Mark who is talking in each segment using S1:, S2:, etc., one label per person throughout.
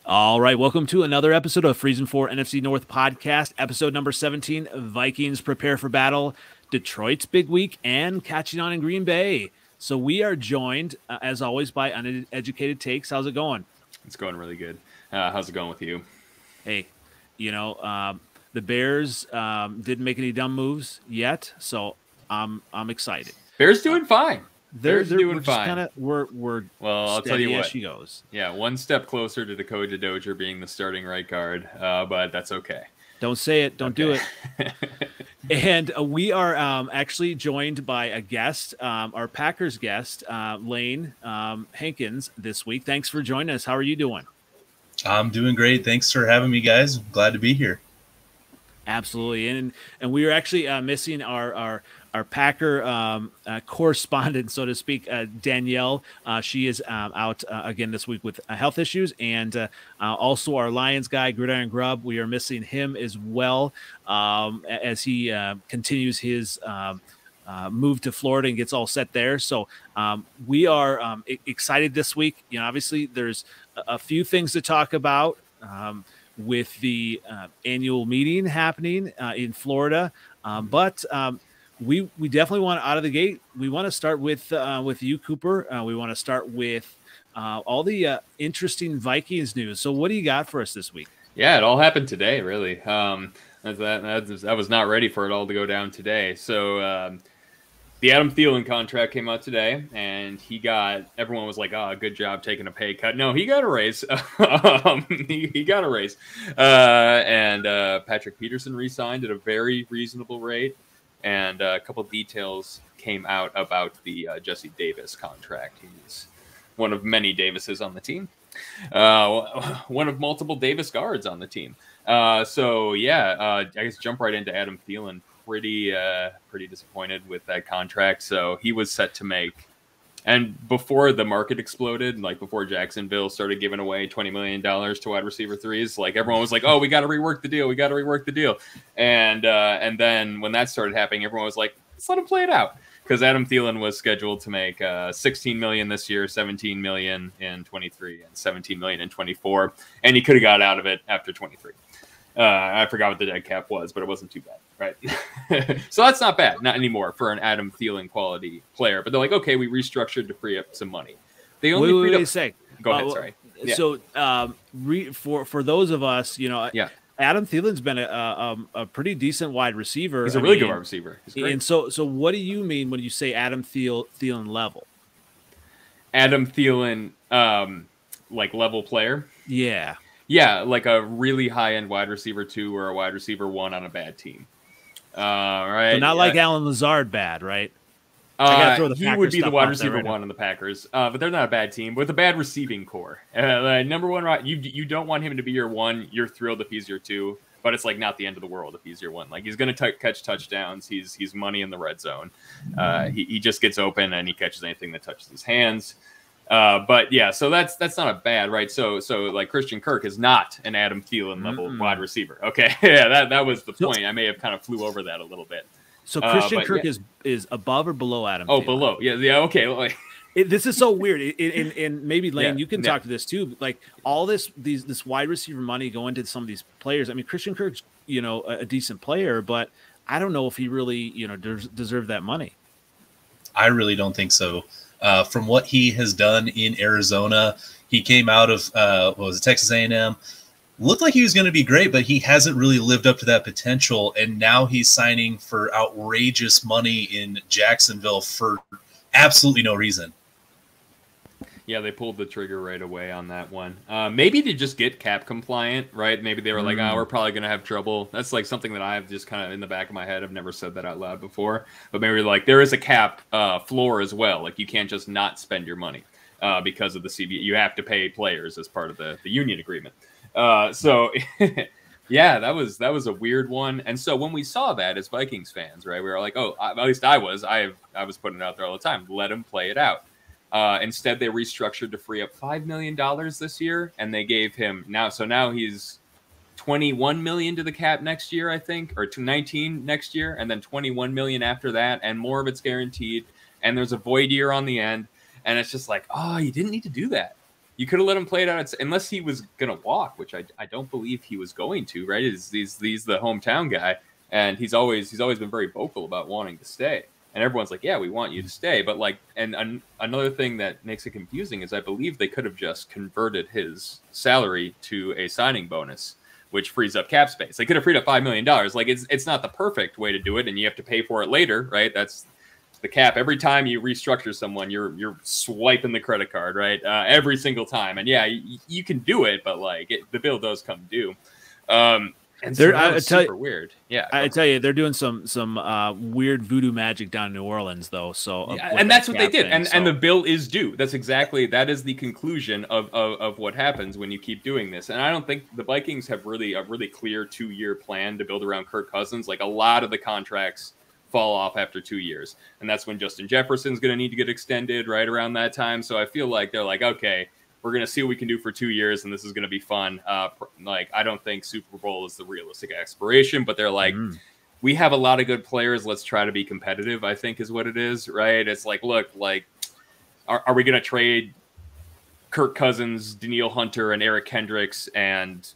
S1: All right, welcome to another episode of Freezin for NFC North Podcast, episode number 17. Vikings prepare for battle, Detroit's big week, and catching on in Green Bay. So we are joined, as always, by Uneducated Takes. How's it going?
S2: It's going really good. How's it going with you?
S1: Hey, the Bears didn't make any dumb moves yet, so I'm excited.
S2: Bears doing fine.
S1: They're doing fine. We're well.
S2: I'll tell you what.
S1: As she goes.
S2: Yeah, one step closer to Dakota Dozier being the starting right guard, but that's okay.
S1: Don't say it. Don't do it. And we are actually joined by a guest, our Packers guest, Lane Henkins, this week. Thanks for joining us. How are you doing?
S3: I'm doing great. Thanks for having me, guys. Glad to be here.
S1: Absolutely, and we are actually missing our Packer correspondent, so to speak, Daniele. She is out again this week with health issues, and also our Lions guy, Gridiron Grubb. We are missing him as well as he continues his move to Florida and gets all set there. So we are excited this week. Obviously, there's a few things to talk about. With the annual meeting happening in Florida. But we definitely want out of the gate. We want to start with you, Cooper. We want to start with all the interesting Vikings news. So what do you got for us this week?
S2: Yeah, it all happened today, really. I was not ready for it all to go down today. So the Adam Thielen contract came out today, and everyone was like, "Oh, good job taking a pay cut." No, he got a raise. he got a raise. And Patrick Peterson re-signed at a very reasonable rate. And a couple details came out about the Jesse Davis contract. He's one of many Davises on the team. One of multiple Davis guards on the team. I guess jump right into Adam Thielen. Pretty disappointed with that contract. So he was set to make, and before the market exploded, like before Jacksonville started giving away $20 million to wide receiver threes, like everyone was like, "Oh, we got to rework the deal. And then when that started happening, everyone was like, "Let's let him play it out." Because Adam Thielen was scheduled to make $16 million this year, $17 million in 23, and $17 million in 24, and he could have got out of it after 23. I forgot what the dead cap was, but it wasn't too bad, right? So that's not bad, not anymore for an Adam Thielen quality player. But they're like, okay, we restructured to free up some money. They only freed up. Go ahead, sorry.
S1: Yeah. So for those of us, Adam Thielen's been a pretty decent wide receiver.
S2: He's a really good wide receiver. He's great.
S1: And so what do you mean when you say Adam Thielen level?
S2: Adam Thielen, like level player?
S1: Yeah.
S2: Yeah, like a really high-end wide receiver 2 or a wide receiver 1 on a bad team. Right?
S1: So not like Alan Lazard bad, right?
S2: He would be the wide receiver 1 on the Packers, but they're not a bad team with a bad receiving core. Number one, right? You don't want him to be your 1. You're thrilled if he's your 2, but it's like not the end of the world if he's your 1. Like he's going to catch touchdowns. He's money in the red zone. He just gets open and he catches anything that touches his hands. But yeah, so that's not a bad, right? So like Christian Kirk is not an Adam Thielen level wide receiver. Okay, yeah, that was the point. I may have kind of flew over that a little bit.
S1: So Christian Kirk is above or below Adam?
S2: Oh,
S1: Thielen?
S2: Below. Yeah. Okay.
S1: This is so weird. And maybe Lane, you can talk to this too. Like all this wide receiver money going to some of these players. I mean, Christian Kirk's a decent player, but I don't know if he really deserved that money.
S3: I really don't think so. From what he has done in Arizona, he came out of Texas A&M. Looked like he was going to be great, but he hasn't really lived up to that potential. And now he's signing for outrageous money in Jacksonville for absolutely no reason.
S2: Yeah, they pulled the trigger right away on that one. Maybe to just get cap compliant, right? Maybe they were like, we're probably going to have trouble. That's like something that I have just kind of in the back of my head. I've never said that out loud before. But maybe like there is a cap floor as well. Like you can't just not spend your money because of the CBA. You have to pay players as part of the union agreement. Yeah, that was a weird one. And so when we saw that as Vikings fans, right, we were like, at least I was putting it out there all the time. Let him play it out. Instead, they restructured to free up $5 million this year, and they gave him now he's $21 million to the cap next year, I think, or to 19 next year, and then $21 million after that, and more of it's guaranteed. And there's a void year on the end, and it's just like, you didn't need to do that. You could have let him play it out, unless he was going to walk, which I don't believe he was going to, right? He's the hometown guy, and he's always been very vocal about wanting to stay. And everyone's like, yeah, we want you to stay. But like, and another thing that makes it confusing is I believe they could have just converted his salary to a signing bonus, which frees up cap space. They could have freed up $5 million. Like, it's not the perfect way to do it, and you have to pay for it later, right? That's the cap. Every time you restructure someone, you're swiping the credit card, right? Every single time. And yeah, you can do it, but like the bill does come due. And so it's super weird. Yeah,
S1: I tell you, they're doing some weird voodoo magic down in New Orleans, though. So
S2: and that's what they did. And the bill is due. That is the conclusion of what happens when you keep doing this. And I don't think the Vikings have a really clear 2-year plan to build around Kirk Cousins. Like, a lot of the contracts fall off after 2 years, and that's when Justin Jefferson's going to need to get extended right around that time. So I feel like they're like, okay, we're going to see what we can do for 2 years, and this is going to be fun. Like, I don't think Super Bowl is the realistic aspiration, but they're like, we have a lot of good players. Let's try to be competitive, I think is what it is, right? It's like, look, like, are we going to trade Kirk Cousins, Danielle Hunter, and Eric Kendricks and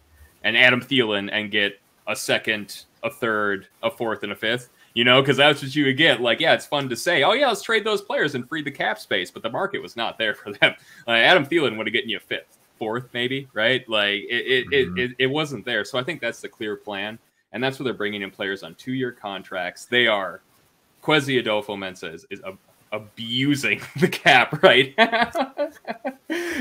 S2: Adam Thielen and get a second, a third, a fourth, and a fifth? You know, because that's what you would get. Like, yeah, it's fun to say, oh, yeah, let's trade those players and free the cap space. But the market was not there for them. Adam Thielen would have gotten you a fifth, fourth, maybe, right? Like, it wasn't there. So I think that's the clear plan. And that's where they're bringing in players on 2-year contracts. They are, Kwesi Adolfo-Mensah is abusing the cap, right?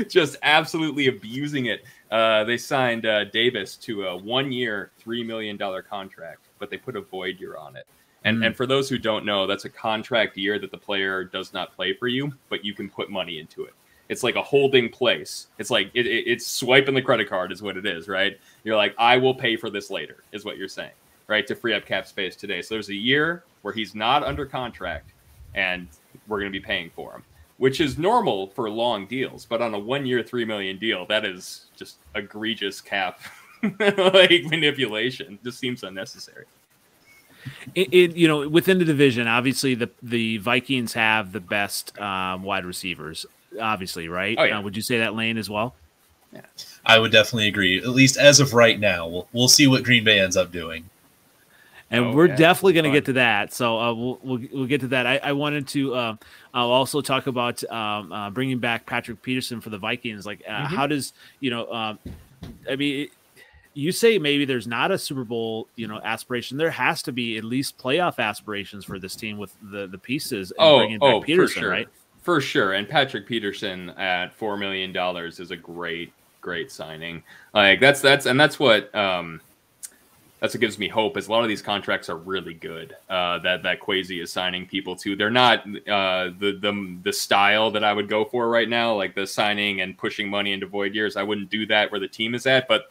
S2: Just absolutely abusing it. They signed Davis to a 1-year, $3 million contract, but they put a void year on it. And for those who don't know, that's a contract year that the player does not play for you, but you can put money into it. It's like a holding place. It's like it's swiping the credit card is what it is, right? You're like, I will pay for this later, is what you're saying, right? To free up cap space today. So there's a year where he's not under contract, and we're going to be paying for him, which is normal for long deals. But on a 1-year, $3 million deal, that is just egregious cap like manipulation. Just seems unnecessary.
S1: Within the division, obviously the Vikings have the best wide receivers, obviously, right?
S2: Oh, yeah.
S1: Would you say that, Lane, as well?
S3: Yeah, I would definitely agree. At least as of right now, we'll see what Green Bay ends up doing,
S1: and we're definitely going to get to that. So we'll get to that. I wanted to I'll also talk about bringing back Patrick Peterson for the Vikings. Like, how does you say maybe there's not a Super Bowl, aspiration. There has to be at least playoff aspirations for this team with the pieces. And bringing back Peterson,
S2: for sure.
S1: Right?
S2: For sure. And Patrick Peterson at $4 million is a great signing. Like that's what gives me hope. Is a lot of these contracts are really good. That Kwesi is signing people to. They're not the style that I would go for right now, like the signing and pushing money into void years. I wouldn't do that where the team is at, but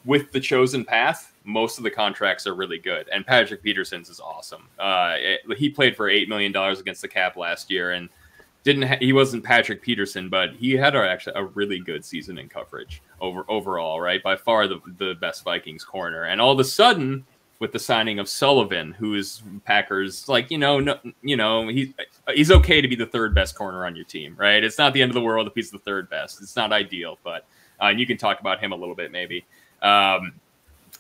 S2: with the chosen path, most of the contracts are really good. And Patrick Peterson's is awesome. He played for $8 million against the cap last year, and he wasn't Patrick Peterson, but he had actually a really good season in coverage overall, right? By far the best Vikings corner. And all of a sudden, with the signing of Sullivan, who is Packers, like, he's okay to be the third best corner on your team, right? It's not the end of the world if he's the third best. It's not ideal, but you can talk about him a little bit maybe.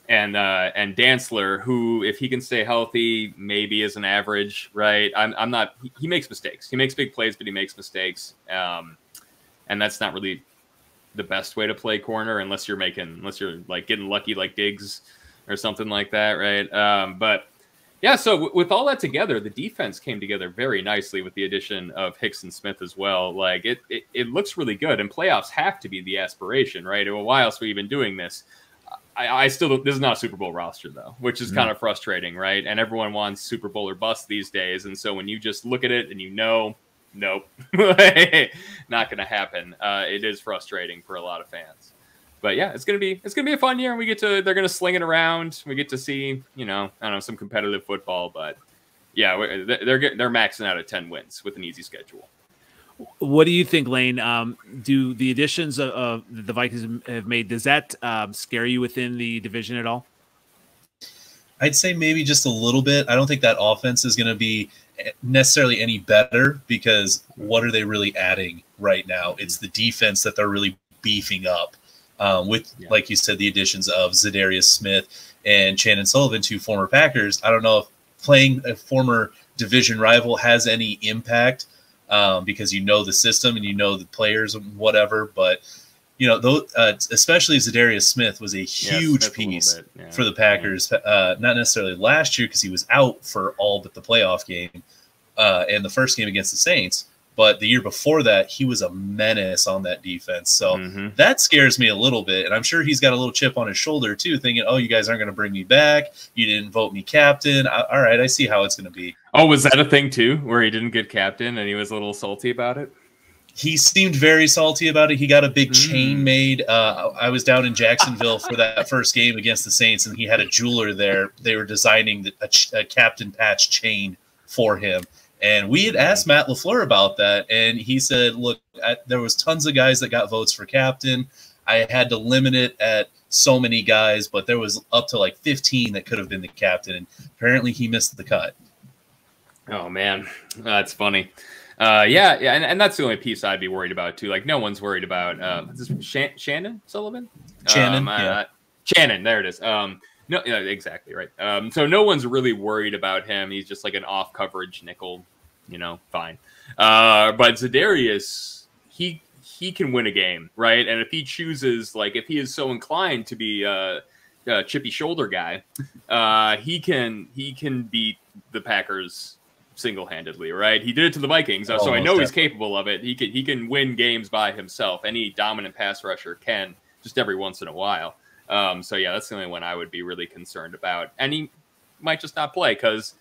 S2: And Dantzler, who, if he can stay healthy, maybe is an average, right? I'm not. He makes mistakes. He makes big plays, but he makes mistakes. And that's not really the best way to play corner unless you're like getting lucky like Diggs or something like that, right? But yeah, so with all that together, the defense came together very nicely with the addition of Hicks and Smith as well. Like it looks really good, and playoffs have to be the aspiration, right? Well, why else are we even doing this? I still don't, this is not a Super Bowl roster though, which is kind of frustrating, right? And everyone wants Super Bowl or bust these days. And so when you just look at it and nope, not going to happen. It is frustrating for a lot of fans, but yeah, it's going to be a fun year. And they're going to sling it around. We get to see, some competitive football, but yeah, they're maxing out at 10 wins with an easy schedule.
S1: What do you think, Lane? Do the additions of the Vikings have made, does that scare you within the division at all?
S3: I'd say maybe just a little bit. I don't think that offense is going to be necessarily any better, because what are they really adding right now? It's the defense that they're really beefing up with, like you said, the additions of Zadarius Smith and Chandon Sullivan, two former Packers. I don't know if playing a former division rival has any impact because you know the system and you know the players and whatever, but especially Zadarius Smith was a huge piece for the Packers. Not necessarily last year because he was out for all but the playoff game and the first game against the Saints, but the year before that, he was a menace on that defense. So that scares me a little bit, and I'm sure he's got a little chip on his shoulder too, thinking, "Oh, you guys aren't going to bring me back. You didn't vote me captain. All right, I see how it's going to be."
S2: Oh, was that a thing too, where he didn't get captain and he was a little salty about it?
S3: He seemed very salty about it. He got a big chain made. I was down in Jacksonville for that first game against the Saints, and he had a jeweler there. They were designing a captain patch chain for him. And we had asked Matt LaFleur about that, and he said, look, there was tons of guys that got votes for captain. I had to limit it at so many guys, but there was up to like 15 that could have been the captain, and apparently he missed the cut.
S2: Oh, man. That's funny. And that's the only piece I'd be worried about, too. Like, no one's worried about Chandon Sullivan? Chandon, there it is. No, exactly right. So no one's really worried about him. He's just like an off-coverage nickel, fine. But Zadarius, he can win a game, right? And if he chooses, like, if he is so inclined to be a chippy shoulder guy, he can beat the Packers single-handedly, right? He did it to the Vikings, so I know he's capable of it. He can win games by himself. Any dominant pass rusher can, just every once in a while. That's the only one I would be really concerned about. And he might just not play because,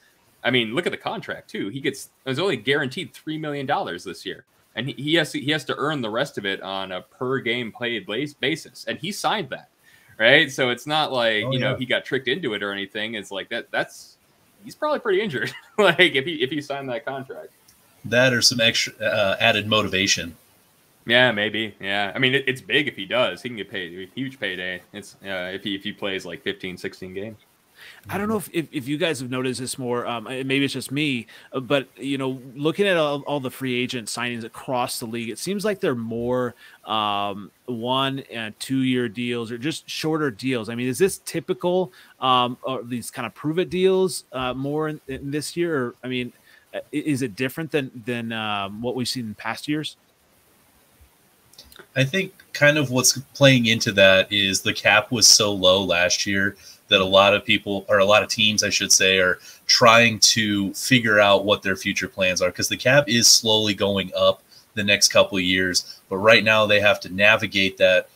S2: look at the contract too. He's only guaranteed $3 million this year, and he has to earn the rest of it on a per game played basis, and he signed that, right? So it's not like he got tricked into it or anything. It's like he's probably pretty injured. Like if he signed that contract,
S3: that or some extra added motivation.
S2: Yeah, maybe. Yeah. It's big if he does. He can get paid a huge payday. It's if he plays like 15, 16 games.
S1: I don't know if you guys have noticed this more. Maybe it's just me, but looking at all the free agent signings across the league, it seems like they're more 1 and 2 year deals or just shorter deals. Is this typical, or these kind of prove it deals more in this year? Or, is it different than what we've seen in past years?
S3: I think kind of what's playing into that is the cap was so low last year that a lot of people, or a lot of teams, I should say, are trying to figure out what their future plans are because the cap is slowly going up the next couple of years. But right now they have to navigate that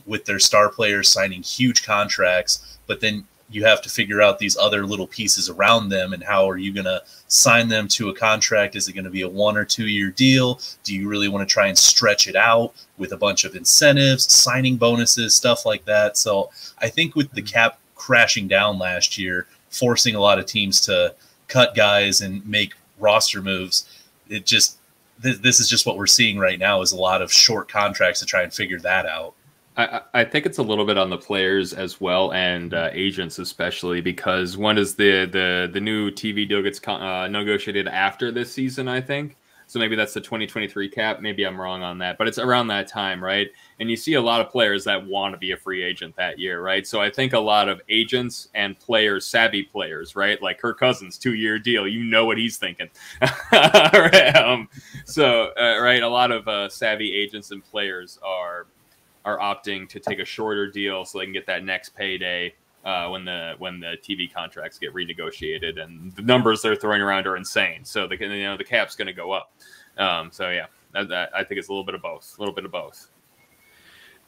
S3: with their star players signing huge contracts, but then you have to figure out these other little pieces around them and how are you going to sign them to a contract? Is it going to be a 1 or 2 year deal? Do you really want to try and stretch it out with a bunch of incentives, signing bonuses, stuff like that? So I think with the cap crashing down last year, forcing a lot of teams to cut guys and make roster moves, this is just what we're seeing right now is a lot of short contracts to try and figure that out.
S2: I think it's a little bit on the players as well and agents especially because when does the new TV deal gets negotiated after this season, I think. So maybe that's the 2023 cap. Maybe I'm wrong on that, but it's around that time, right? And you see a lot of players that want to be a free agent that year, right? So I think a lot of agents and players, savvy players, right? Like Kirk Cousins, 2 year deal. You know what he's thinking. Right? Right, a lot of savvy agents and players are opting to take a shorter deal so they can get that next payday when the TV contracts get renegotiated, and the numbers they're throwing around are insane. So the cap's going to go up. I think it's a little bit of both.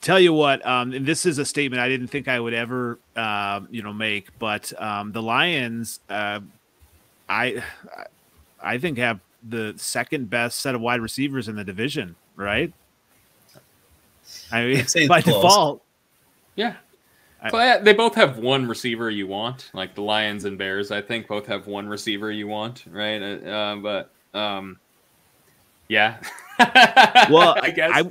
S1: Tell you what, and this is a statement I didn't think I would ever make, but the Lions, I think have the second best set of wide receivers in the division, right? By default.
S2: Yeah. They both have one receiver you want, like the Lions and Bears, I think, both have one receiver you want, right? Yeah.
S1: Well,
S2: I guess.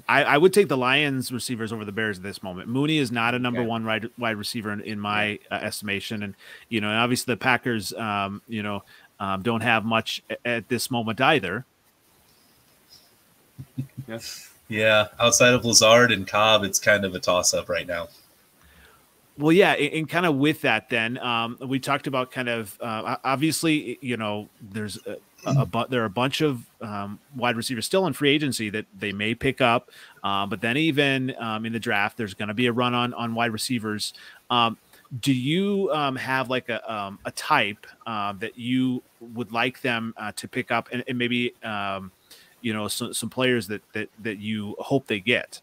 S1: I would take the Lions receivers over the Bears at this moment. Mooney is not a number one wide receiver in my estimation. And, and obviously the Packers, don't have much at this moment either.
S2: Yes.
S3: Yeah, outside of Lazard and Cobb, it's kind of a toss-up right now.
S1: Well, yeah, and kind of with that, then we talked about kind of obviously, there's there are a bunch of wide receivers still in free agency that they may pick up, but then even in the draft, there's going to be a run on wide receivers. Do you have like a type that you would like them to pick up, and maybe some players that you hope they get?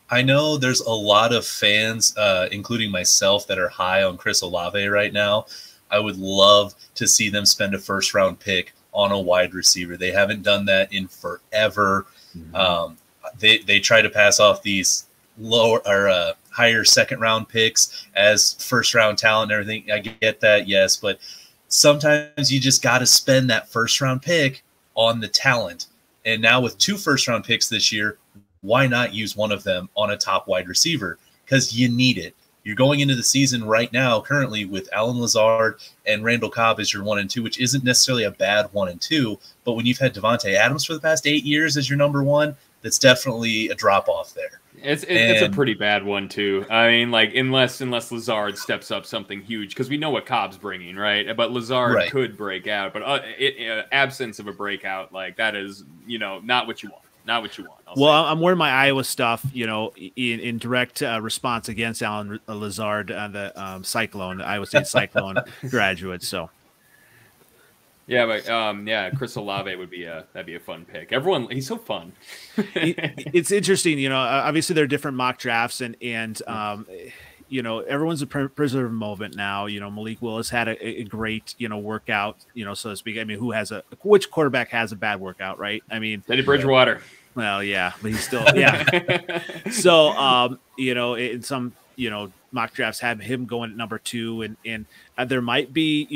S3: I know there's a lot of fans, including myself, that are high on Chris Olave right now. I would love to see them spend a first-round pick on a wide receiver. They haven't done that in forever. Mm-hmm. They try to pass off these lower or higher second-round picks as first-round talent and everything. I get that, yes, but sometimes you just got to spend that first-round pick on the talent. And now with 2 first-round picks this year, why not use one of them on a top wide receiver? Because you need it. You're going into the season right now currently with Allen Lazard and Randall Cobb as your 1 and 2, which isn't necessarily a bad 1 and 2. But when you've had Devontae Adams for the past 8 years as your number 1, that's definitely a drop off there.
S2: It's a pretty bad one too. I mean, like unless Lazard steps up something huge, because we know what Cobb's bringing, right? But Lazard could break out. But absence of a breakout, like that is, not what you want. Not what you want. I'm
S1: wearing my Iowa stuff, in direct response against Allen Lazard, the Cyclone, the Iowa State Cyclone graduate. So,
S2: yeah, but Chris Olave that'd be a fun pick. He's so fun.
S1: It's interesting, obviously there are different mock drafts and everyone's a prisoner of moment now. Malik Willis had a great, workout, so to speak. I mean, which quarterback has a bad workout, right? I mean,
S2: Teddy Bridgewater.
S1: Well, yeah, but he's still, yeah. So, in some, mock drafts have him going at number 2 and there might be,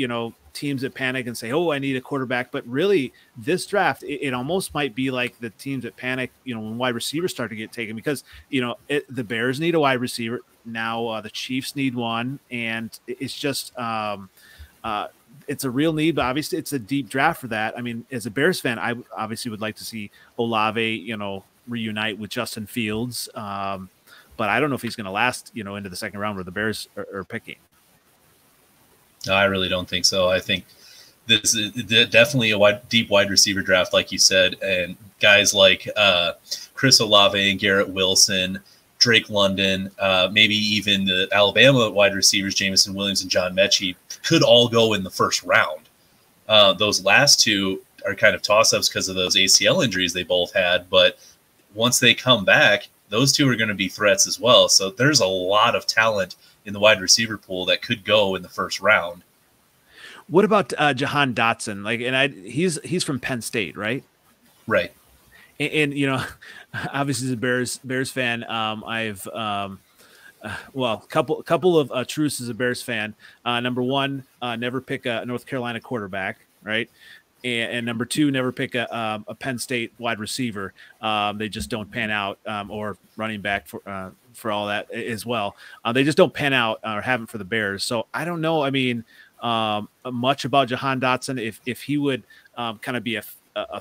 S1: teams that panic and say, oh, I need a quarterback. But really this draft, it almost might be like the teams that panic, when wide receivers start to get taken because, the Bears need a wide receiver. Now the Chiefs need one. And it's just it's a real need, but obviously it's a deep draft for that. I mean, as a Bears fan, I obviously would like to see Olave, reunite with Justin Fields. But I don't know if he's going to last, into the second round where the Bears are picking.
S3: No, I really don't think so. I think this is definitely a deep wide receiver draft, like you said, and guys like Chris Olave and Garrett Wilson, Drake London, maybe even the Alabama wide receivers, Jameson Williams and John Mechie, could all go in the first round. Those last 2 are kind of toss-ups because of those ACL injuries they both had, but once they come back, those 2 are going to be threats as well. So there's a lot of talent in the wide receiver pool that could go in the first round.
S1: What about Jahan Dotson? He's from Penn State, right?
S3: Right.
S1: And obviously as a Bears fan, I've couple of truths as a Bears fan. Number 1, never pick a North Carolina quarterback, right? And number 2, never pick a Penn State wide receiver. They just don't pan out, or running back for all that as well. They just don't pan out or haven't for the Bears. So I don't know. I mean, much about Jahan Dotson, if he would kind of be a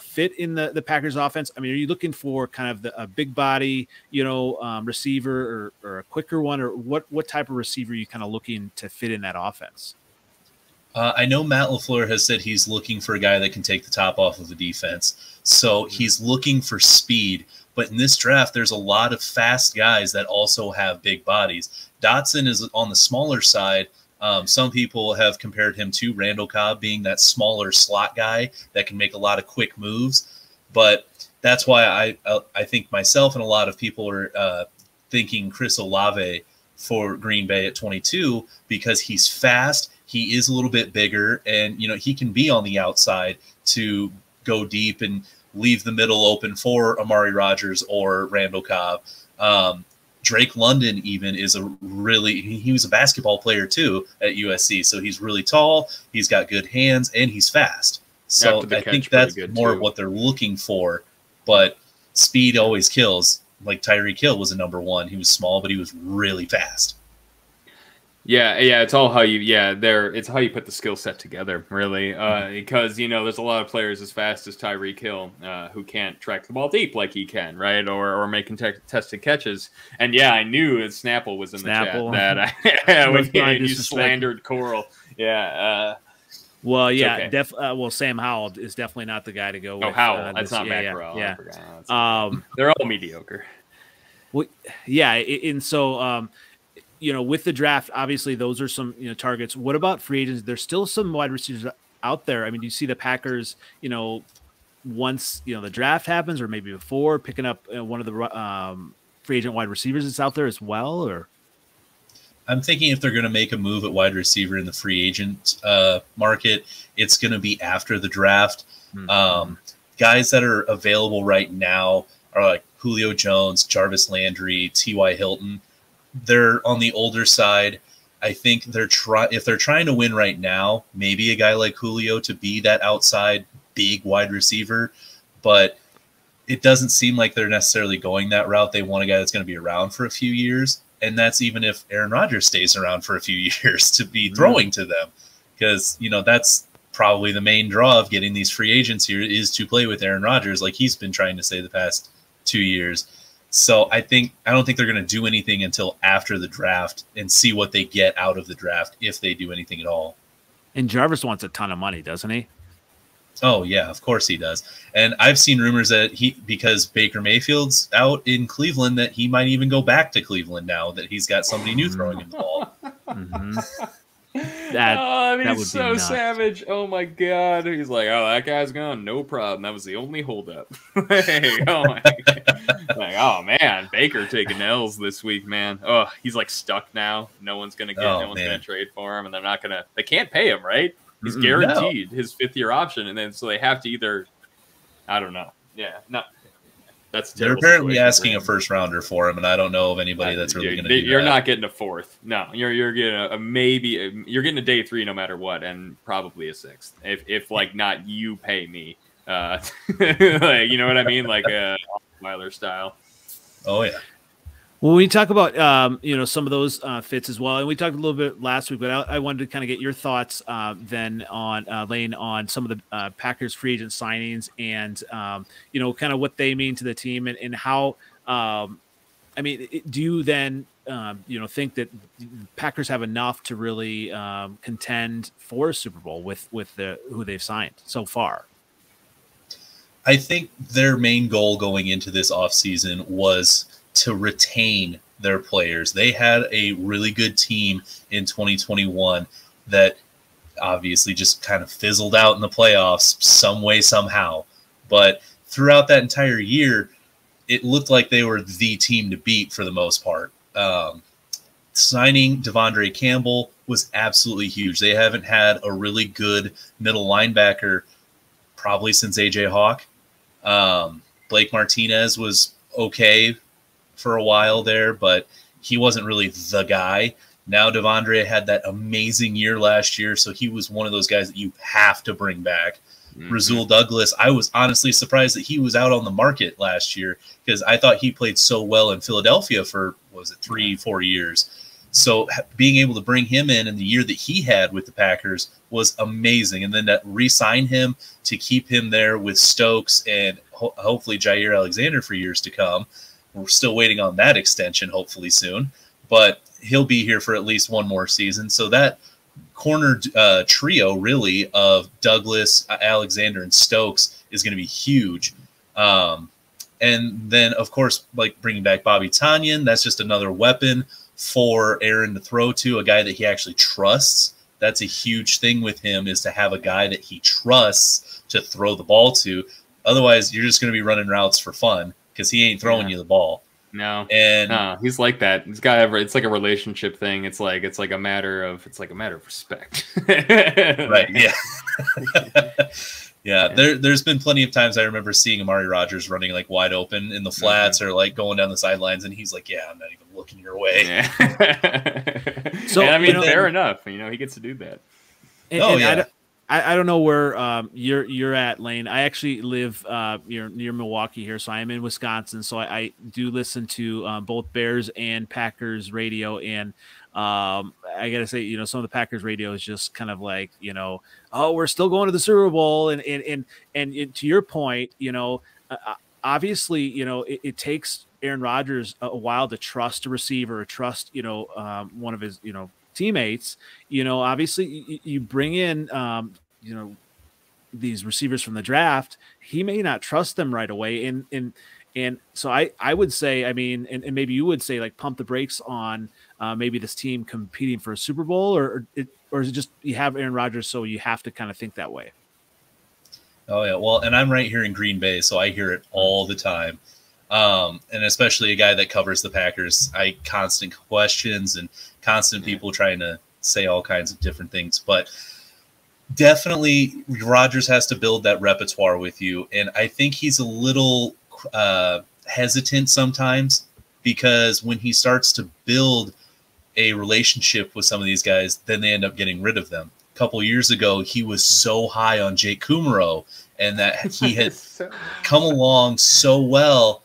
S1: fit in the Packers offense. I mean, are you looking for kind of a big body, receiver or a quicker one, or what type of receiver are you kind of looking to fit in that offense?
S3: I know Matt LaFleur has said he's looking for a guy that can take the top off of the defense. So he's looking for speed. But in this draft, there's a lot of fast guys that also have big bodies. Dotson is on the smaller side. Some people have compared him to Randall Cobb, being that smaller slot guy that can make a lot of quick moves. But that's why I think myself and a lot of people are thinking Chris Olave for Green Bay at 22 because he's fast. He is a little bit bigger, and he can be on the outside to go deep and leave the middle open for Amari Rodgers or Randall Cobb. Drake London even is he was a basketball player too at USC, so he's really tall, he's got good hands, and he's fast. So I think that's more of what they're looking for, but speed always kills. Like Tyreek Hill was a number 1. He was small, but he was really fast.
S2: Yeah, it's all how you it's how you put the skill set together, really. Because there's a lot of players as fast as Tyreek Hill who can't track the ball deep like he can, right? Or make contested catches. And I knew Snapple was in the chat that when you slandered Coral. Yeah.
S1: Well, yeah,
S2: okay.
S1: Sam Howell is definitely not the guy to go with.
S2: Oh, Howell. That's not Matt Corral.
S1: Yeah.
S2: They're all mediocre.
S1: Well, yeah, and so with the draft, obviously those are some targets. What about free agents? There's still some wide receivers out there. I mean, do you see the Packers, once the draft happens, or maybe before, picking up one of the free agent wide receivers that's out there as well? Or
S3: I'm thinking if they're going to make a move at wide receiver in the free agent market, it's going to be after the draft. Mm-hmm. Guys that are available right now are like Julio Jones, Jarvis Landry, T.Y. Hilton. They're on the older side. I think if they're trying to win right now, maybe a guy like Julio to be that outside big wide receiver, but it doesn't seem like they're necessarily going that route. They want a guy that's going to be around for a few years, and that's even if Aaron Rodgers stays around for a few years to be throwing to them, because that's probably the main draw of getting these free agents here is to play with Aaron Rodgers, like he's been trying to say the past 2 years. So I don't think they're going to do anything until after the draft and see what they get out of the draft, if they do anything at all.
S1: And Jarvis wants a ton of money, doesn't he?
S3: Oh yeah, of course he does. And I've seen rumors that because Baker Mayfield's out in Cleveland, that he might even go back to Cleveland now that he's got somebody new throwing him the ball.
S1: Mm-hmm.
S2: That would
S1: be
S2: so savage. Oh my god. He's like, oh, that guy's gone, no problem. That was the only holdup. Hey, oh my god. Like, oh man, Baker taking L's this week, man. Oh, he's like stuck now. No one's gonna trade for him, and they can't pay him, right? He's guaranteed his 5th-year option, and then so they have to either, I don't know. Yeah, no.
S3: They're apparently asking a first rounder for him, and I don't know of anybody that's really going to do that.
S2: You're not getting a 4th. No, you're getting a maybe. You're getting a day 3 no matter what, and probably a 6th if like not you pay me. Like, you know what I mean, like a Weiler style.
S3: Oh yeah.
S1: Well, when you talk about some of those fits as well, and we talked a little bit last week, but I wanted to kind of get your thoughts then on Lane on some of the Packers free agent signings and kind of what they mean to the team and how. Do you then think that Packers have enough to really contend for a Super Bowl with who they've signed so far?
S3: I think their main goal going into this offseason was to retain their players. They had a really good team in 2021 that obviously just kind of fizzled out in the playoffs some way, somehow. But throughout that entire year, it looked like they were the team to beat for the most part. Signing Devondre Campbell was absolutely huge. They haven't had a really good middle linebacker probably since A.J. Hawk. Blake Martinez was okay for a while there, but he wasn't really the guy. Now Devondre had that amazing year last year, so he was one of those guys that you have to bring back. Mm-hmm. Rasul Douglas, I was honestly surprised that he was out on the market last year because I thought he played so well in Philadelphia for, 3-4 years. So being able to bring him in the year that he had with the Packers was amazing. And then to re-sign him to keep him there with Stokes and hopefully Jair Alexander for years to come. We're still waiting on that extension, hopefully soon, but he'll be here for at least one more season. So that corner trio, really, of Douglas, Alexander, and Stokes is going to be huge. And then, of course, like bringing back Bobby Tonyan, that's just another weapon for Aaron to throw to, a guy that he actually trusts. That's a huge thing with him, is to have a guy that he trusts to throw the ball to. Otherwise, you're just going to be running routes for fun, because he ain't throwing you the ball.
S2: No, he's like that. It's like a relationship thing. It's like a matter of respect.
S3: Right. Yeah. Yeah. There's been plenty of times I remember seeing Amari Rodgers running like wide open in the flats or like going down the sidelines, and he's like, "Yeah, I'm not even looking your way."
S2: Yeah. So fair enough. He gets to do that.
S1: I I don't know where you're at, Lane. I actually live near Milwaukee here, so I am in Wisconsin. So I do listen to both Bears and Packers radio, and I gotta say, some of the Packers radio is just kind of like, oh, we're still going to the Super Bowl, and to your point, obviously, it takes Aaron Rodgers a while to trust a receiver, or trust, one of his, teammates. Obviously you bring in, these receivers from the draft, he may not trust them right away. And so I would say, I mean, and maybe you would say, like, pump the brakes on maybe this team competing for a Super Bowl, or is it just you have Aaron Rodgers, so you have to kind of think that way?
S3: Oh yeah. Well, and I'm right here in Green Bay, so I hear it all the time. And especially a guy that covers the Packers, constant questions and constant people trying to say all kinds of different things, but definitely Rodgers has to build that repertoire with you. And I think he's a little hesitant sometimes, because when he starts to build a relationship with some of these guys, then they end up getting rid of them. A couple years ago, he was so high on Jake Kumaro, and that he had come along so well,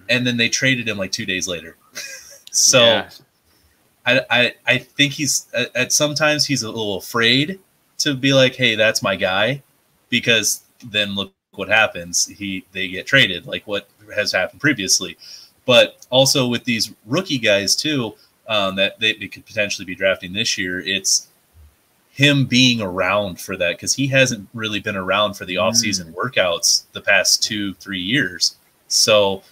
S3: and then they traded him like 2 days later. So yeah. I think sometimes he's a little afraid to be like, hey, that's my guy, because then look what happens. They get traded, like what has happened previously. But also with these rookie guys too, that they could potentially be drafting this year, it's him being around for that, because he hasn't really been around for the offseason workouts the past 2-3 years. So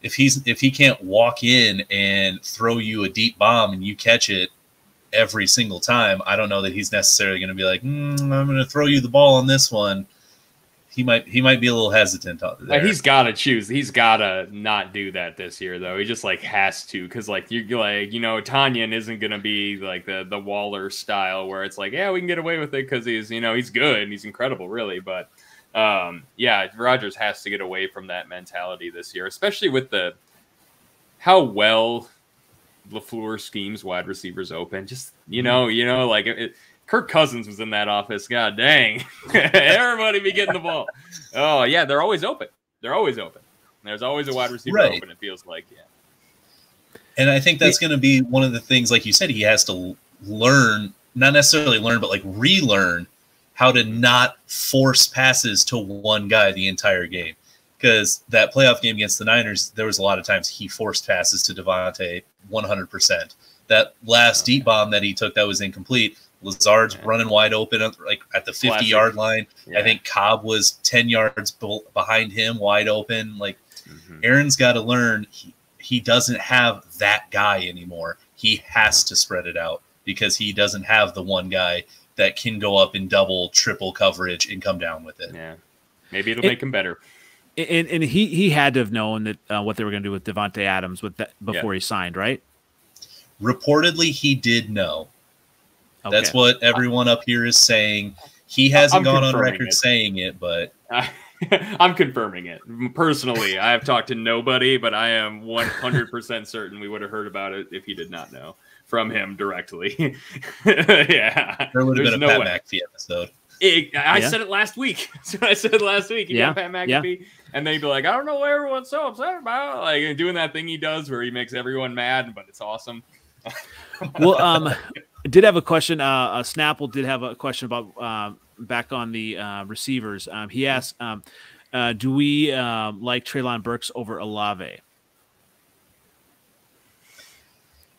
S3: if he can't walk in and throw you a deep bomb and you catch it every single time, I don't know that he's necessarily going to be like, I'm going to throw you the ball on this one. He might be a little hesitant there.
S2: He's got to choose. He's got to not do that this year, though. He just has to, because Tanyan isn't going to be like the Waller style where it's like, yeah, we can get away with it because he's good and he's incredible, really. But Rodgers has to get away from that mentality this year, especially with how well LaFleur schemes wide receivers open. Just Kirk Cousins was in that office. God dang, everybody be getting the ball. Oh yeah, they're always open. There's always a wide receiver open. It feels like, yeah.
S3: And I think that's going to be one of the things, like you said, he has to learn, not necessarily learn, but like relearn how to not force passes to one guy the entire game. Because that playoff game against the Niners, there was a lot of times he forced passes to Devontae 100%. That last deep bomb that he took that was incomplete, Lazard's running wide open like at the 50-yard line. Yeah. I think Cobb was 10 yards behind him, wide open. Like, Aaron's got to learn he doesn't have that guy anymore. He has to spread it out, because he doesn't have the one guy that can go up in double, triple coverage and come down with it.
S2: Yeah, maybe it'll make him better.
S1: And he had to have known that what they were going to do with Devontae Adams before he signed, right?
S3: Reportedly, he did know. Okay. That's what everyone up here is saying. He hasn't gone on record saying it, but
S2: I'm confirming it. Personally, I have talked to nobody, but I am 100% certain we would have heard about it if he did not know from him directly. Yeah.
S3: There would have been a Pat McAfee episode.
S2: I said it last week. So I said last week, you got Pat McAfee, and they'd be like, I don't know what everyone's so upset about. Like, doing that thing he does where he makes everyone mad, but it's awesome.
S1: Well, I did have a question. Snapple did have a question about back on the receivers. He asked, do we like Treylon Burks over Olave?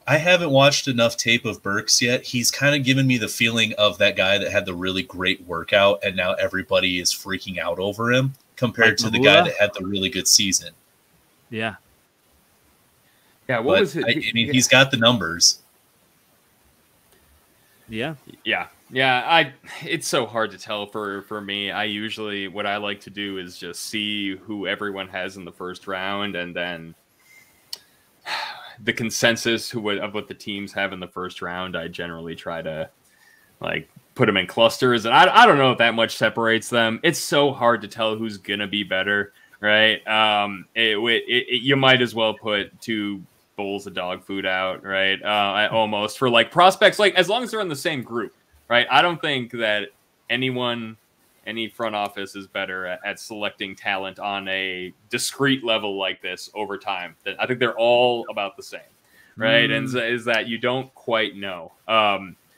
S3: I haven't watched enough tape of Burks yet. He's kind of given me the feeling of that guy that had the really great workout, and now everybody is freaking out over him, compared to the guy that had the really good season.
S1: Yeah.
S2: Yeah, what was it?
S3: I mean, he's got the numbers.
S1: Yeah.
S2: It's so hard to tell for me. I usually, what I like to do is just see who everyone has in the first round, and then the consensus of what the teams have in the first round. I generally try to put them in clusters, and I don't know if that much separates them. It's so hard to tell who's gonna be better, right? You might as well put two bowls of dog food out, right? Almost for prospects, as long as they're in the same group, right? I don't think that any front office is better at selecting talent on a discrete level like this over time. I think they're all about the same, right? And is that you don't quite know.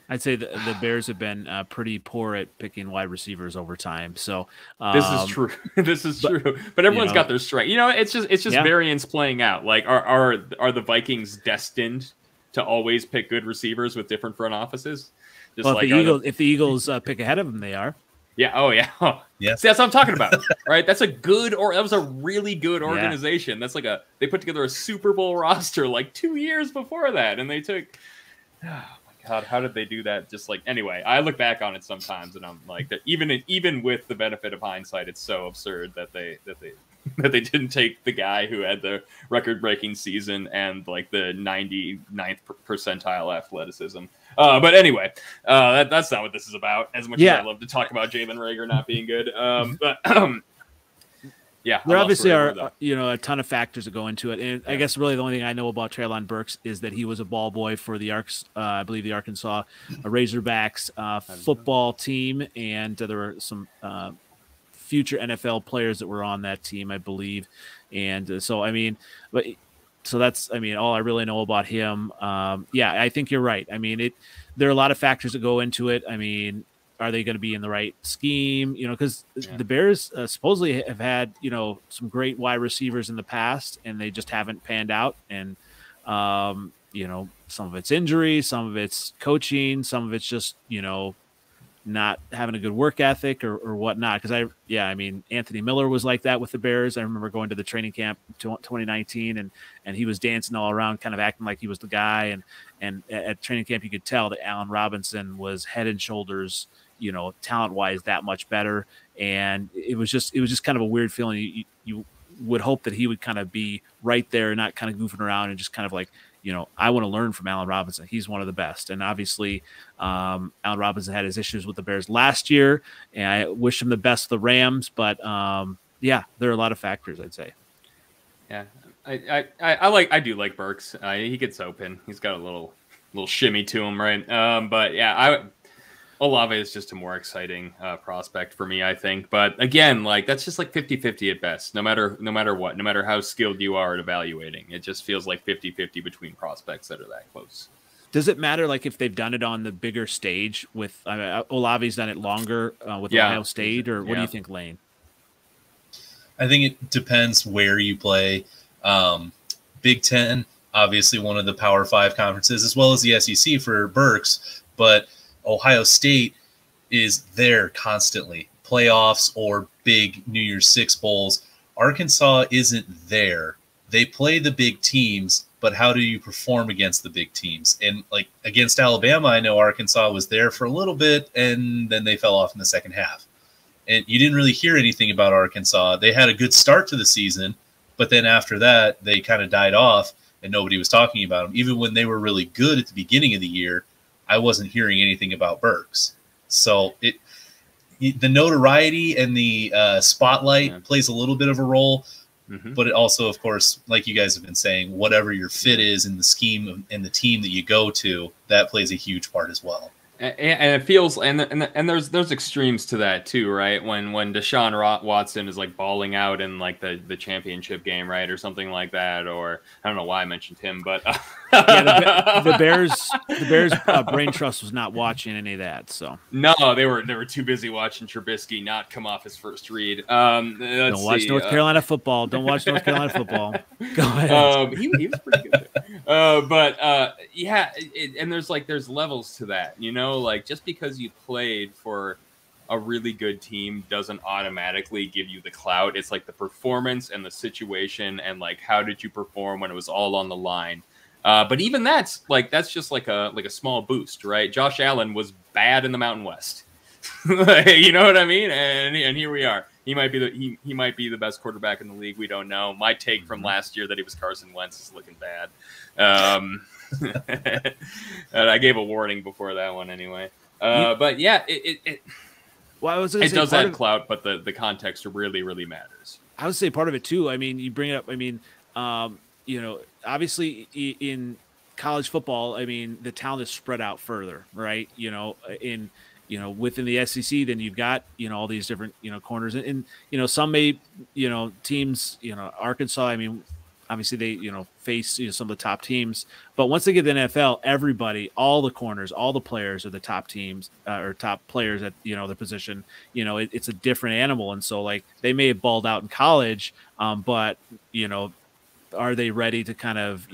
S1: I'd say the Bears have been pretty poor at picking wide receivers over time. So
S2: this is true. This is true. But everyone's got their strength. It's just variance playing out. Like are the Vikings destined to always pick good receivers with different front offices? Just
S1: well, if the Eagles pick ahead of them, they are.
S2: Yeah. Oh, yeah. Oh.
S3: Yes.
S2: See, that's what I'm talking about, right? That was a really good organization. That's they put together a Super Bowl roster like 2 years before that, and they took. Oh my God, how did they do that? Just anyway, I look back on it sometimes, and I'm like, that even with the benefit of hindsight, it's so absurd that they didn't take the guy who had the record-breaking season and the 99th percentile athleticism. But anyway, that's not what this is about. As much as I love to talk about Jalen Reagor not being good, but yeah,
S1: there obviously are a ton of factors that go into it. And I guess really the only thing I know about Treylon Burks is that he was a ball boy for the I believe the Arkansas Razorbacks football team, and there were some future NFL players that were on that team, I believe. And so that's all I really know about him. I think you're right. There are a lot of factors that go into it. Are they going to be in the right scheme? Because the Bears supposedly have had, some great wide receivers in the past, and they just haven't panned out. And, some of it's injury, some of it's coaching, some of it's just, not having a good work ethic or whatnot. Because Anthony Miller was like that with the Bears. I remember going to the training camp 2019, and he was dancing all around, kind of acting like he was the guy. And at training camp, you could tell that Allen Robinson was head and shoulders, talent wise, that much better. And it was just kind of a weird feeling. You would hope that he would kind of be right there, not kind of goofing around, and just kind of I want to learn from Allen Robinson. He's one of the best. And obviously, Allen Robinson had his issues with the Bears last year, and I wish him the best of the Rams. But there are a lot of factors, I'd say.
S2: Yeah, I do like Burks. He gets open. He's got a little shimmy to him, right? But yeah, Olave is just a more exciting prospect for me, I think. But again, that's just 50-50 at best, no matter what, no matter how skilled you are at evaluating. It just feels like 50-50 between prospects that are that close.
S1: Does it matter if they've done it on the bigger stage with Olave's done it longer with Ohio State, or what do you think, Lane?
S3: I think it depends where you play. Big Ten, obviously one of the Power 5 conferences, as well as the SEC for Burks, but Ohio State is there constantly, playoffs or big New Year's Six bowls. Arkansas isn't there. They play the big teams, but how do you perform against the big teams? And against Alabama, I know Arkansas was there for a little bit, and then they fell off in the second half. And you didn't really hear anything about Arkansas. They had a good start to the season, but then after that, they kind of died off, and nobody was talking about them. Even when they were really good at the beginning of the year, I wasn't hearing anything about Burks. So the notoriety and the spotlight plays a little bit of a role, but it also, of course, like you guys have been saying, whatever your fit is in the scheme and the team that you go to, that plays a huge part as well.
S2: And it feels, and there's extremes to that too, right? When Deshaun Watson is balling out in the championship game, right, or something like that, or I don't know why I mentioned him, but
S1: the Bears brain trust was not watching any of that. So
S2: no, they were too busy watching Trubisky not come off his first read.
S1: Don't watch North Carolina football. Don't watch North Carolina football. Go ahead.
S2: He was pretty good there. And there's levels to that, just because you played for a really good team doesn't automatically give you the clout. It's the performance and the situation and how did you perform when it was all on the line. But even that's just a small boost, right? Josh Allen was bad in the Mountain West. You know what I mean? And here we are. He might be the best quarterback in the league. We don't know. My take from last year that he was Carson Wentz is looking bad. And I gave a warning before that one anyway. But yeah, it does add clout, but the context really, really matters.
S1: I would say part of it too. You bring it up. Obviously in college football, the talent is spread out further, right? In within the SEC, then you've got, all these different, corners and some may, teams, Arkansas, I mean, obviously they, face, some of the top teams, but once they get to the NFL, everybody, all the corners, all the players are the top teams or top players at, the position, it's a different animal. And so like they may have balled out in college, but, are they ready to kind of,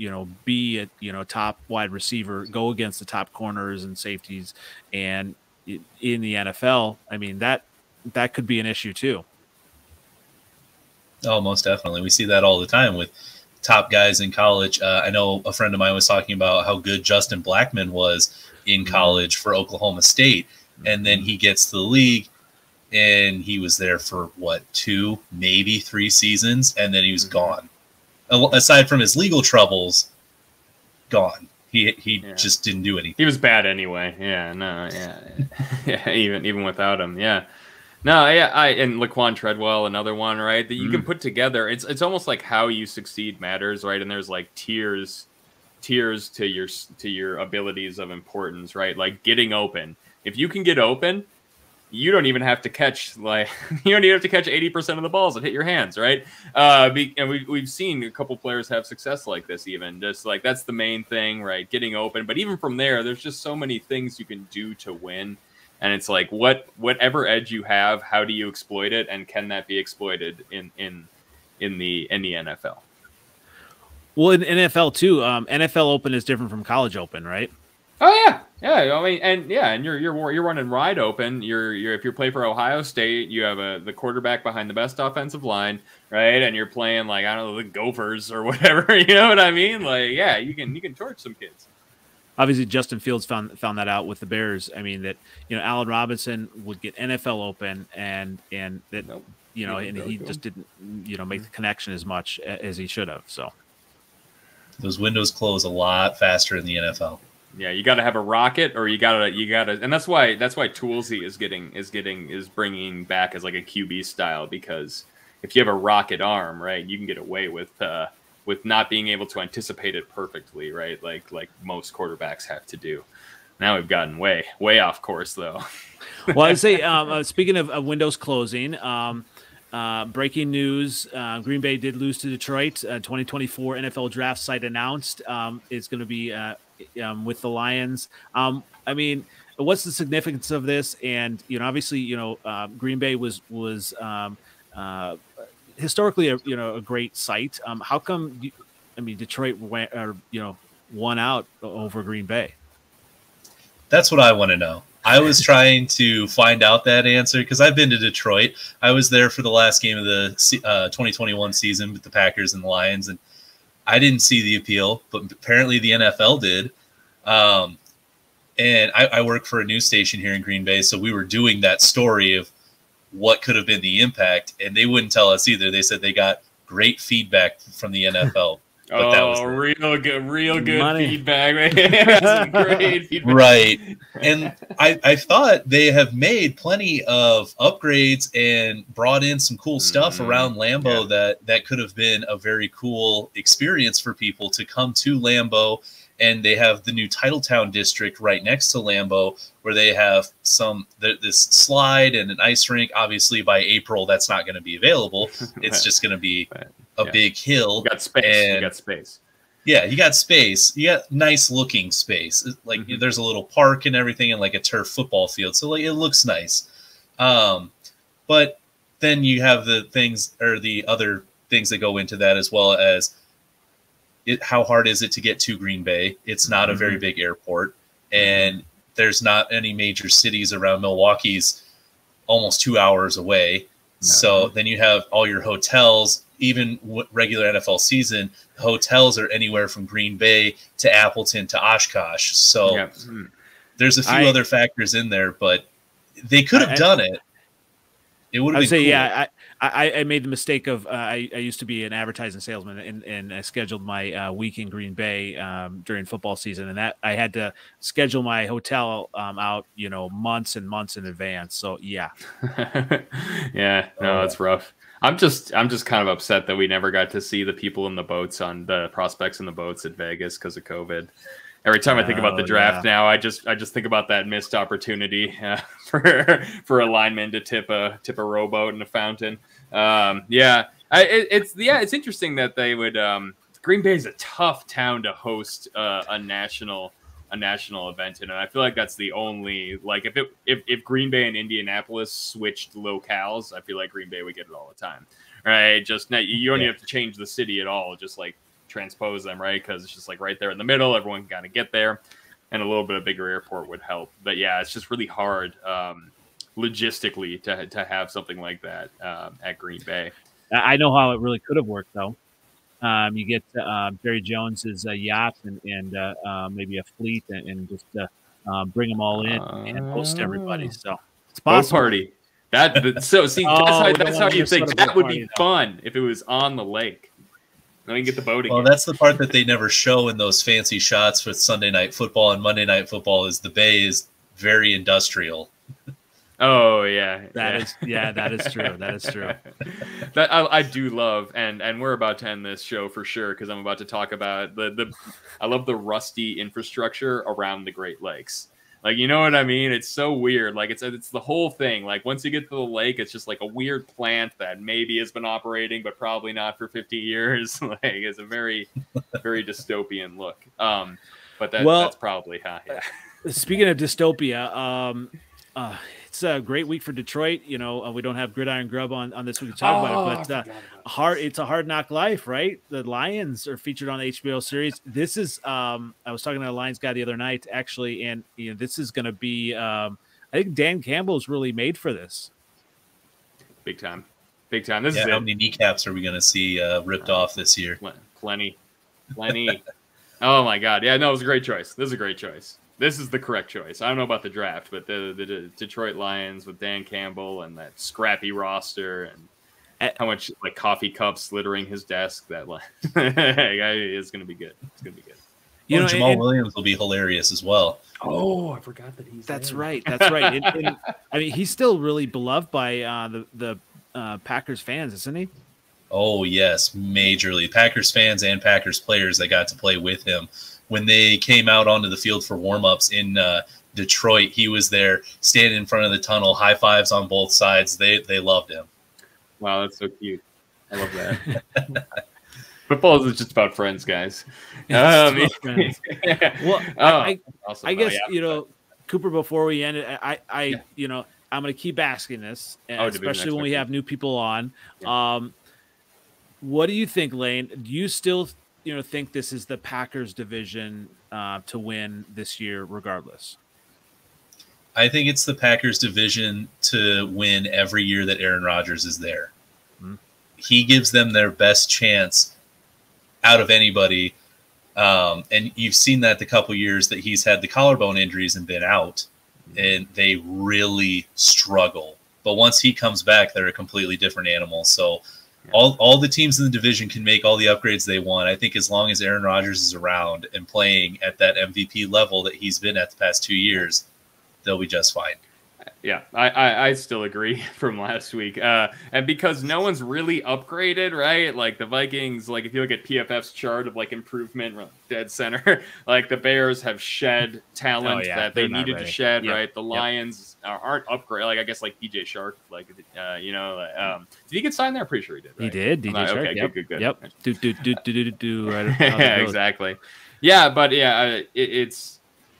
S1: be a, top wide receiver, go against the top corners and safeties and in the NFL? I mean, that could be an issue too.
S3: Oh, most definitely. We see that all the time with top guys in college. I know a friend of mine was talking about how good Justin Blackmon was in college for Oklahoma State. And then he gets to the league and he was there for 2, maybe 3 seasons. And then he was gone. Aside from his legal troubles, gone. He just didn't do anything.
S2: He was bad anyway. Yeah, no, yeah. even without him. Yeah. No, and Laquan Treadwell, another one, right? That you can put together. It's almost like how you succeed matters, right? And there's like tiers to your abilities of importance, right? Like getting open. If you can get open, you don't even have to catch 80% of the balls that hit your hands, right? And we've seen a couple players have success like this. Even just like that's the main thing, right? Getting open. But even from there, there's just so many things you can do to win. And it's like whatever edge you have, how do you exploit it, and can that be exploited in the NFL?
S1: Well, in NFL too, NFL Open is different from College Open, right?
S2: Oh yeah. I mean, and you're running wide open. If you play for Ohio State, you have the quarterback behind the best offensive line, right? And you're playing like I don't know the Gophers or whatever. You know what I mean? Like you can torch some kids.
S1: Obviously, Justin Fields found that out with the Bears. I mean that Allen Robinson would get NFL Open and that and he just didn't make the connection as much as he should have. So
S3: those windows close a lot faster in the NFL.
S2: Yeah, you got to have a rocket, or you got to, and that's why Toolsy is bringing back as like a QB style, because if you have a rocket arm, right, you can get away with not being able to anticipate it perfectly, right? Like most quarterbacks have to do. Now we've gotten way off course, though.
S1: Well, I'd say speaking of windows closing, breaking news: Green Bay did lose to Detroit. 2024 NFL draft site announced it's going to be with the Lions. I mean, what's the significance of this? And obviously, Green Bay was historically a great site. How come? Detroit won out over Green Bay.
S3: That's what I want to know. I was trying to find out that answer because I've been to Detroit. I was there for the last game of the 2021 season with the Packers and the Lions, and I didn't see the appeal, but apparently the NFL did. And I work for a news station here in Green Bay, so we were doing that story of what could have been the impact, and they wouldn't tell us either. They said they got great feedback from the NFL. But that was
S2: real good money. Feedback. Right? Great feedback.
S3: Right. And I thought they have made plenty of upgrades and brought in some cool stuff around Lambeau that could have been a very cool experience for people to come to Lambeau. And they have the new Titletown district right next to Lambeau, where they have this slide and an ice rink. Obviously, by April, that's not going to be available. It's just going to be a big hill.
S2: You got space. You got space.
S3: Yeah, you got space. You got nice looking space. Like there's a little park and everything, and like a turf football field. So like it looks nice. But then you have the things or the other things that go into that, as well as how hard is it to get to Green Bay? It's not a very big airport, and there's not any major cities around. Milwaukee's almost 2 hours away. So then you have all your hotels. Even regular NFL season, hotels are anywhere from Green Bay to Appleton to Oshkosh. So there's a few other factors in there, but they could have done it. It would have been cool.
S1: I made the mistake of I used to be an advertising salesman, and I scheduled my week in Green Bay during football season, and that I had to schedule my hotel out months and months in advance. So
S2: that's rough. I'm just kind of upset that we never got to see the people in the boats, on the prospects in the boats at Vegas because of COVID. Every time I think about the draft now, I just think about that missed opportunity for a lineman to tip a rowboat in a fountain. It's interesting that they would. Green Bay is a tough town to host a national event in, and I feel like that's the only, like, if Green Bay and Indianapolis switched locales, I feel like Green Bay would get it all the time, right? Just you don't even have to change the city at all, just like transpose them, right? Because it's just like right there in the middle, everyone can kind of get there, and a little bit of bigger airport would help. But yeah, it's just really hard logistically to have something like that at Green Bay.
S1: I know how it really could have worked though. You get Jerry Jones's yacht and maybe a fleet and just bring them all in and host everybody. So it's possible.
S2: Boat party. That's how you think that would be fun if it was on the lake. Then we can get the boat again.
S3: Well, that's the part that they never show in those fancy shots with Sunday Night Football and Monday Night Football. Is the Bay is very industrial.
S2: Oh yeah,
S1: that is true. That is true.
S2: That I do love, and we're about to end this show for sure because I'm about to talk about I love the rusty infrastructure around the Great Lakes. Like, you know what I mean? It's so weird. Like it's the whole thing. Like once you get to the lake, it's just like a weird plant that maybe has been operating, but probably not for 50 years. Like it's a very, very dystopian look. But that's probably yeah.
S1: Speaking of dystopia, it's a great week for Detroit. You know, we don't have Gridiron Grubb on this week to talk about it, but it's a hard knock life, right? The Lions are featured on the HBO series. This is, I was talking to a Lions guy the other night, actually, and you know, this is going to be, I think Dan Campbell's really made for this.
S2: Big time. This is
S3: how many kneecaps are we going to see ripped off this year?
S2: Plenty. Oh my God. Yeah, no, it was a great choice. This is a great choice. This is the correct choice. I don't know about the draft, but the Detroit Lions with Dan Campbell and that scrappy roster and how much like coffee cups littering his desk, that is going to be good. It's going to be good.
S3: You know, Jamal Williams will be hilarious as well.
S2: Oh, I forgot that he's
S1: That's right. And, I mean, he's still really beloved by the Packers fans, isn't he?
S3: Oh, yes, majorly. Packers fans and Packers players that got to play with him. When they came out onto the field for warm-ups in Detroit, he was there standing in front of the tunnel, high fives on both sides. They loved him.
S2: Wow, that's so cute. I love that. Football is just about friends, guys.
S1: Friends. Well, I guess, you know, Cooper, before we end it, you know, I'm going to keep asking this, especially when we have new people on. Yeah. What do you think, Lane? Do you still think this is the Packers division to win this year regardless?
S3: I think it's the Packers division to win every year that Aaron Rodgers is there. Mm-hmm. He gives them their best chance out of anybody. And you've seen that the couple years that he's had the collarbone injuries and been out, and they really struggle. But once he comes back, they're a completely different animal. So all the teams in the division can make all the upgrades they want. I think as long as Aaron Rodgers is around and playing at that MVP level that he's been at the past 2 years, they'll be just fine.
S2: Yeah, I still agree from last week. And because no one's really upgraded, right? Like the Vikings, like if you look at PFF's chart of like improvement, dead center, like the Bears have shed talent that they needed to shed, right? The Lions aren't upgraded. Like I guess like DJ Shark, like did he get signed there? I'm pretty sure he did. Right?
S1: He did. DJ Shark.
S2: Okay, good.
S1: Yep. Do. Right.
S2: Yeah, exactly. Yeah, but it's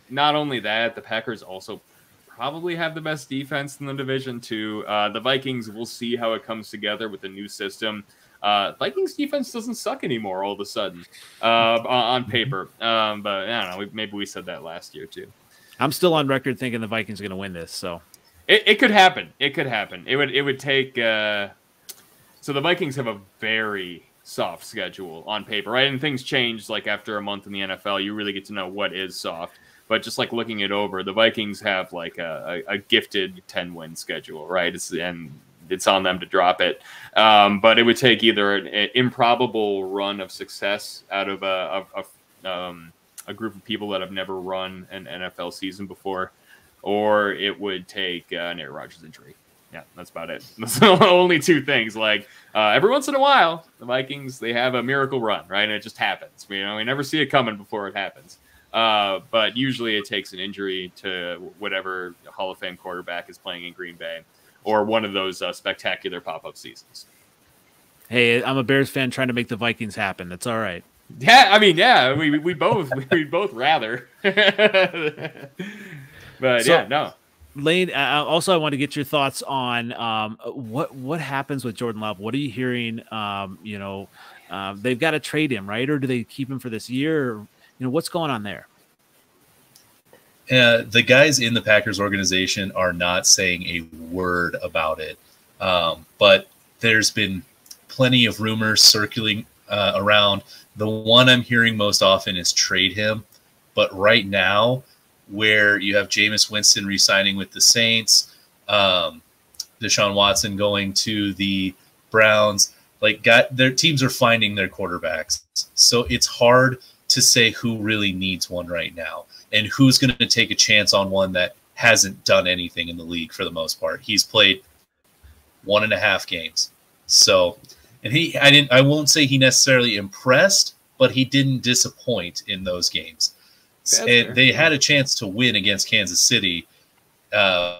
S2: not only that. The Packers also probably have the best defense in the division too. The Vikings, we'll see how it comes together with the new system. Vikings defense doesn't suck anymore all of a sudden on paper. But I don't know. Maybe we said that last year too.
S1: I'm still on record thinking the Vikings are going to win this. So
S2: it could happen. It could happen. It would take. So the Vikings have a very soft schedule on paper, right? And things change like after a month in the NFL. You really get to know what is soft. But just like looking it over, the Vikings have like a gifted 10-win schedule, right? It's on them to drop it. But it would take either an improbable run of success out of a group of people that have never run an NFL season before, or it would take an Aaron Rodgers injury. Yeah, that's about it. That's the only two things. Like every once in a while, the Vikings, they have a miracle run, right? And it just happens. We never see it coming before it happens. But usually it takes an injury to whatever Hall of Fame quarterback is playing in Green Bay, or one of those spectacular pop-up seasons.
S1: Hey, I'm a Bears fan trying to make the Vikings happen. That's all right.
S2: Yeah, I mean, yeah, we both rather. But
S1: So,
S2: yeah, no.
S1: Lane, also I want to get your thoughts on what happens with Jordan Love. What are you hearing? They've got to trade him, right? Or do they keep him for this year? Or, what's going on there?
S3: The guys in the Packers organization are not saying a word about it. But there's been plenty of rumors circling around. The one I'm hearing most often is trade him. But right now, where you have Jameis Winston re-signing with the Saints, Deshaun Watson going to the Browns, their teams are finding their quarterbacks. So it's hard to say who really needs one right now and who's going to take a chance on one that hasn't done anything in the league for the most part. He's played 1.5 games. So, and I won't say he necessarily impressed, but he didn't disappoint in those games. And they had a chance to win against Kansas City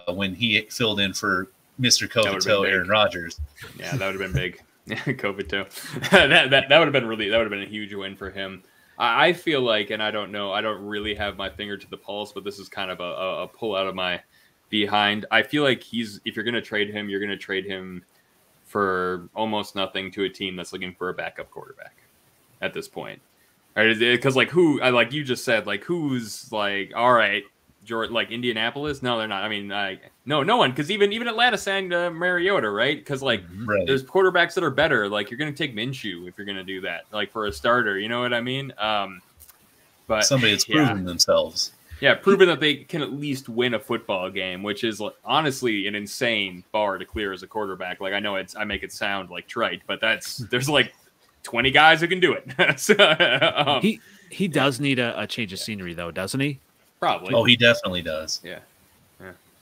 S3: when he filled in for Mr. COVID-toe Aaron Rodgers.
S2: Yeah, that would have been big. COVID-toe. that would have been a huge win for him. I feel like, and I don't know, I don't really have my finger to the pulse, but this is kind of a pull out of my behind. I feel like if you're going to trade him, you're going to trade him for almost nothing to a team that's looking for a backup quarterback at this point. Right? Because who, like you just said, who's all right, Indianapolis? No, they're not. I mean, no one, because even Atlanta signed Mariota, right? Because there's quarterbacks that are better. You're going to take Minshew if you're going to do that, for a starter. You know what I mean? But
S3: somebody that's proven themselves.
S2: Yeah, proven that they can at least win a football game, which is honestly an insane bar to clear as a quarterback. I know I make it sound trite, but there's 20 guys who can do it. So,
S1: he does need a change of scenery, though, doesn't he?
S2: Probably.
S3: Oh, he definitely does.
S2: Yeah.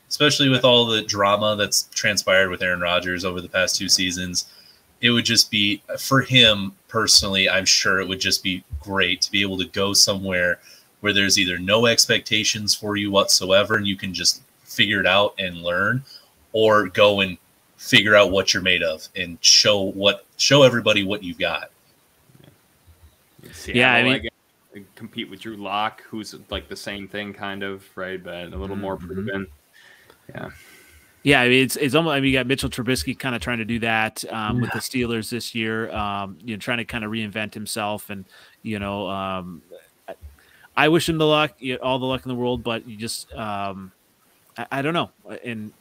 S3: Especially with all the drama that's transpired with Aaron Rodgers over the past 2 seasons. It would just be, for him personally, I'm sure it would just be great to be able to go somewhere where there's either no expectations for you whatsoever and you can just figure it out and learn, or go and figure out what you're made of and show everybody what you've got.
S2: Yeah, I mean, compete with Drew Lock, who's the same thing kind of, right, but a little more proven.
S1: Yeah, I mean, it's almost. I mean, you got Mitchell Trubisky kind of trying to do that with the Steelers this year. Trying to kind of reinvent himself, and I wish him the luck, all the luck in the world, but you just, I don't know, and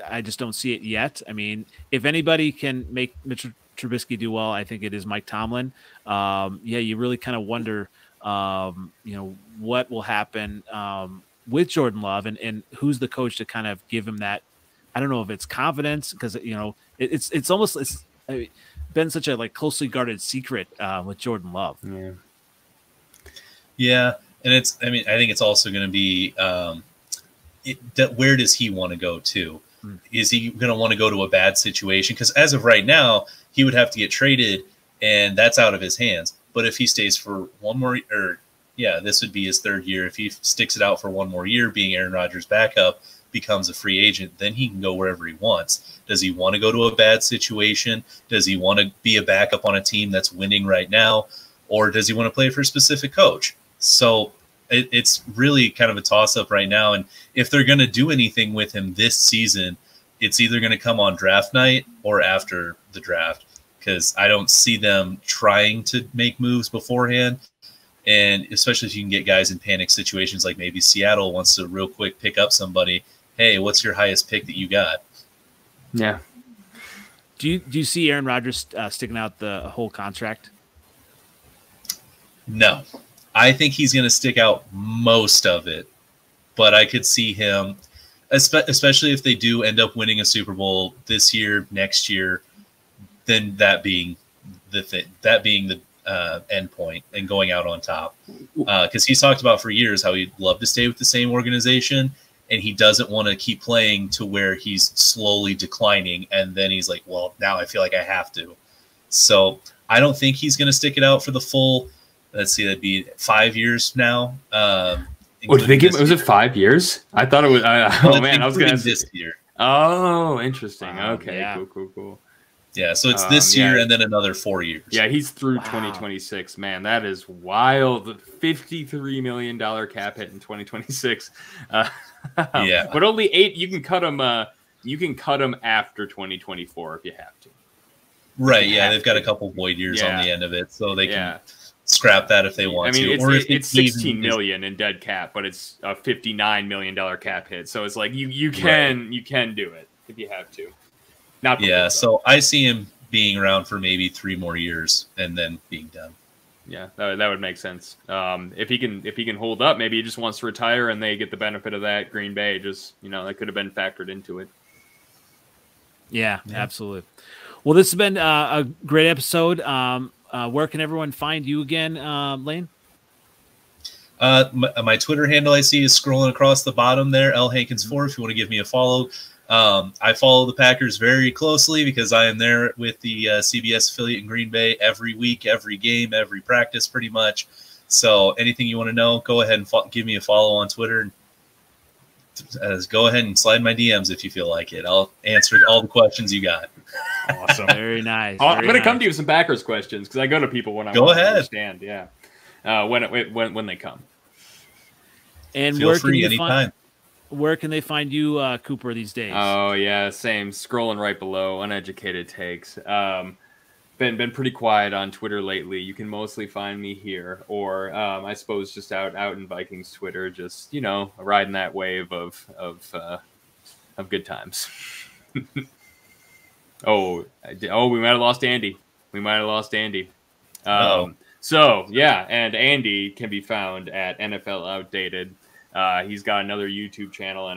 S1: I just don't see it yet. I mean, if anybody can make Mitchell Trubisky do well, I think it is Mike Tomlin. You really kind of wonder, what will happen with Jordan Love and who's the coach to kind of give him that. I don't know if it's confidence, because it's almost been such a closely guarded secret with Jordan Love.
S3: Yeah, and I think it's also going to be where does he want to go to? Is he going to want to go to a bad situation? Because as of right now, he would have to get traded, and that's out of his hands. But if he stays for one more, this would be his 3rd year. If he sticks it out for one more year, being Aaron Rodgers' backup, becomes a free agent, then he can go wherever he wants. Does he want to go to a bad situation? Does he want to be a backup on a team that's winning right now? Or does he want to play for a specific coach? So it's really kind of a toss-up right now. And if they're going to do anything with him this season, it's either going to come on draft night or after the draft, because I don't see them trying to make moves beforehand. And especially if you can get guys in panic situations, like maybe Seattle wants to real quick pick up somebody. Hey, what's your highest pick that you got?
S2: Yeah.
S1: Do you see Aaron Rodgers sticking out the whole contract?
S3: No. I think he's going to stick out most of it, but I could see him, especially if they do end up winning a Super Bowl this year, next year, then that being the end point and going out on top. Because he's talked about for years how he'd love to stay with the same organization, and he doesn't want to keep playing to where he's slowly declining, and then he's like, well, now I feel like I have to. So I don't think he's going to stick it out for the full let's see, that'd be 5 years now.
S2: Was it 5 years? I thought it was. Oh man, I was gonna
S3: this year.
S2: Oh, interesting. Okay,
S1: yeah.
S2: cool.
S3: Yeah, so it's this year and then another 4 years.
S2: Yeah, he's through 2026. Man, that is wild. $53 million cap hit in 2026.
S3: Yeah,
S2: but only 8. You can cut him. You can cut him after 2024 if you have to.
S3: Right. Yeah, they've got a couple void years on the end of it, so they can scrap that if they want to.
S2: It's $16 million in dead cap, but it's a $59 million cap hit. So it's like you can do it if you have to. Not before,
S3: so I see him being around for maybe 3 more years and then being done.
S2: Yeah, that would make sense. If he can hold up, maybe he just wants to retire and they get the benefit of that. Green Bay just that could have been factored into it.
S1: Yeah, absolutely. Well, this has been a great episode. Where can everyone find you again, Lane?
S3: My Twitter handle I see is scrolling across the bottom there, Henkins4, if you want to give me a follow. I follow the Packers very closely because I am there with the CBS affiliate in Green Bay every week, every game, every practice, pretty much. So anything you want to know, go ahead and give me a follow on Twitter. Go ahead and slide my DMs if you feel like it. I'll answer all the questions you got.
S1: Awesome. Very nice.
S2: I'm going to come to you with some Packers questions because I go to people when I want to understand. Yeah, when they come.
S1: And
S3: feel free anytime.
S1: Where can they find you, Cooper, these days?
S2: Oh, yeah, same. Scrolling right below, uneducated takes. Been pretty quiet on Twitter lately. You can mostly find me here, or I suppose just out in Vikings Twitter, just riding that wave of good times. we might have lost Andy. So yeah, and Andy can be found at NFL Outdated. He's got another YouTube channel.